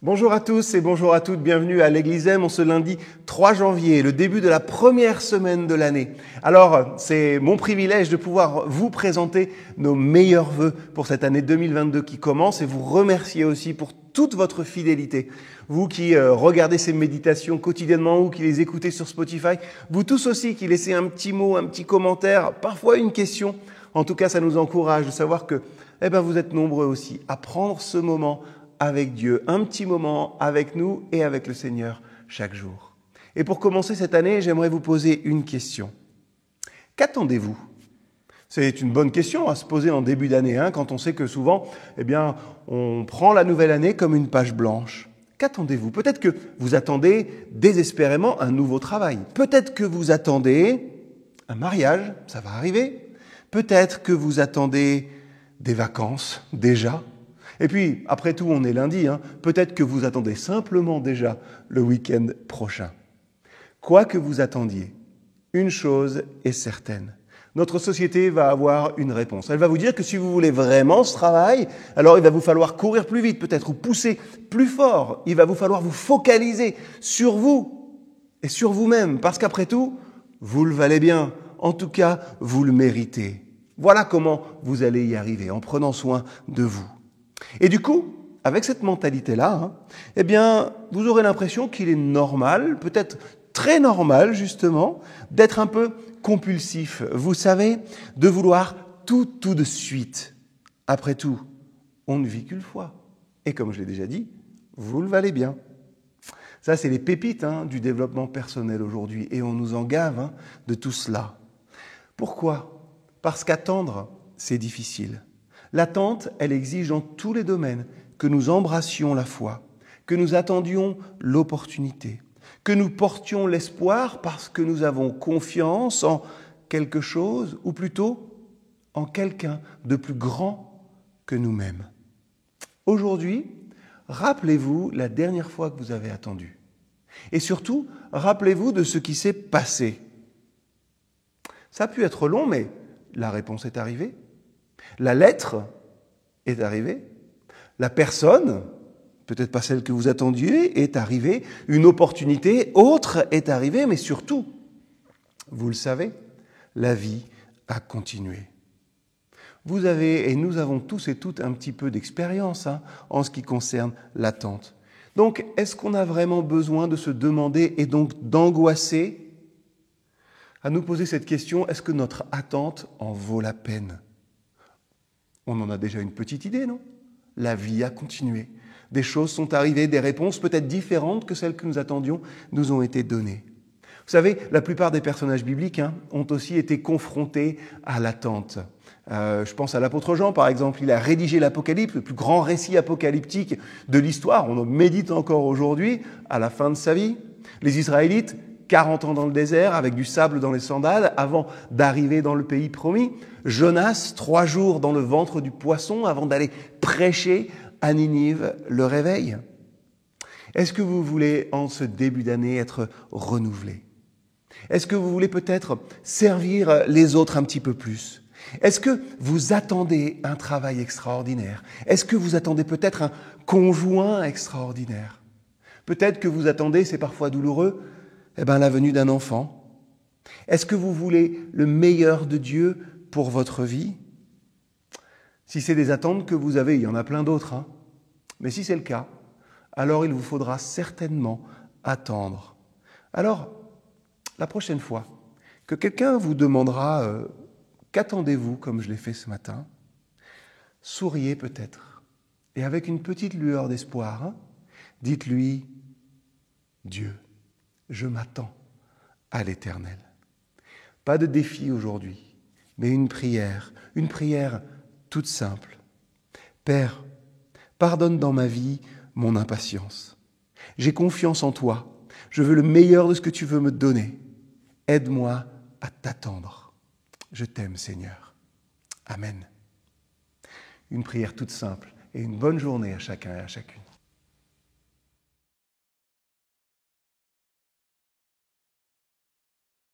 Bonjour à tous et bonjour à toutes, bienvenue à l'Église M en ce lundi 3 janvier, le début de la première semaine de l'année. Alors, c'est mon privilège de pouvoir vous présenter nos meilleurs vœux pour cette année 2022 qui commence et vous remercier aussi pour toute votre fidélité. Vous qui regardez ces méditations quotidiennement ou qui les écoutez sur Spotify, vous tous aussi qui laissez un petit mot, un petit commentaire, parfois une question. En tout cas, ça nous encourage de savoir que vous êtes nombreux aussi à prendre ce moment avec Dieu, un petit moment avec nous et avec le Seigneur chaque jour. Et pour commencer cette année, j'aimerais vous poser une question. Qu'attendez-vous ? C'est une bonne question à se poser en début d'année, quand on sait que souvent, on prend la nouvelle année comme une page blanche. Qu'attendez-vous ? Peut-être que vous attendez désespérément un nouveau travail. Peut-être que vous attendez un mariage, ça va arriver. Peut-être que vous attendez des vacances déjà. Et puis, après tout, on est lundi, peut-être que vous attendez simplement déjà le week-end prochain. Quoi que vous attendiez, une chose est certaine. Notre société va avoir une réponse. Elle va vous dire que si vous voulez vraiment ce travail, alors il va vous falloir courir plus vite peut-être ou pousser plus fort. Il va vous falloir vous focaliser sur vous et sur vous-même parce qu'après tout, vous le valez bien. En tout cas, vous le méritez. Voilà comment vous allez y arriver, en prenant soin de vous. Et du coup, avec cette mentalité-là, vous aurez l'impression qu'il est normal, peut-être très normal justement, d'être un peu compulsif. Vous savez, de vouloir tout de suite. Après tout, on ne vit qu'une fois. Et comme je l'ai déjà dit, vous le valez bien. Ça, c'est les pépites du développement personnel aujourd'hui. Et on nous en gave de tout cela. Pourquoi ? Parce qu'attendre, c'est difficile. L'attente, elle exige dans tous les domaines que nous embrassions la foi, que nous attendions l'opportunité, que nous portions l'espoir parce que nous avons confiance en quelque chose, ou plutôt en quelqu'un de plus grand que nous-mêmes. Aujourd'hui, rappelez-vous la dernière fois que vous avez attendu. Et surtout, rappelez-vous de ce qui s'est passé. Ça a pu être long, mais la réponse est arrivée. La lettre est arrivée. La personne, peut-être pas celle que vous attendiez, est arrivée. Une opportunité autre est arrivée, mais surtout, vous le savez, la vie a continué. Vous avez, et nous avons tous et toutes un petit peu d'expérience en ce qui concerne l'attente. Donc, est-ce qu'on a vraiment besoin de se demander et donc d'angoisser à nous poser cette question, est-ce que notre attente en vaut la peine ? On en a déjà une petite idée, non ? La vie a continué. Des choses sont arrivées, des réponses peut-être différentes que celles que nous attendions nous ont été données. Vous savez, la plupart des personnages bibliques ont aussi été confrontés à l'attente. Je pense à l'apôtre Jean, par exemple. Il a rédigé l'Apocalypse, le plus grand récit apocalyptique de l'histoire. On en médite encore aujourd'hui, à la fin de sa vie. Les Israélites, 40 ans dans le désert, avec du sable dans les sandales, avant d'arriver dans le pays promis. Jonas, 3 jours dans le ventre du poisson, avant d'aller prêcher à Ninive le réveil. Est-ce que vous voulez, en ce début d'année, être renouvelé ? Est-ce que vous voulez peut-être servir les autres un petit peu plus ? Est-ce que vous attendez un travail extraordinaire ? Est-ce que vous attendez peut-être un conjoint extraordinaire ? Peut-être que vous attendez, c'est parfois douloureux, la venue d'un enfant. Est-ce que vous voulez le meilleur de Dieu pour votre vie ? Si c'est des attentes que vous avez, il y en a plein d'autres, mais si c'est le cas, alors il vous faudra certainement attendre. Alors, la prochaine fois que quelqu'un vous demandera qu'attendez-vous, comme je l'ai fait ce matin, souriez peut-être, et avec une petite lueur d'espoir, dites-lui « Dieu, je m'attends à l'Éternel ». Pas de défi aujourd'hui, mais une prière toute simple. Père, pardonne dans ma vie mon impatience. J'ai confiance en toi. Je veux le meilleur de ce que tu veux me donner. Aide-moi à t'attendre. Je t'aime, Seigneur. Amen. Une prière toute simple et une bonne journée à chacun et à chacune.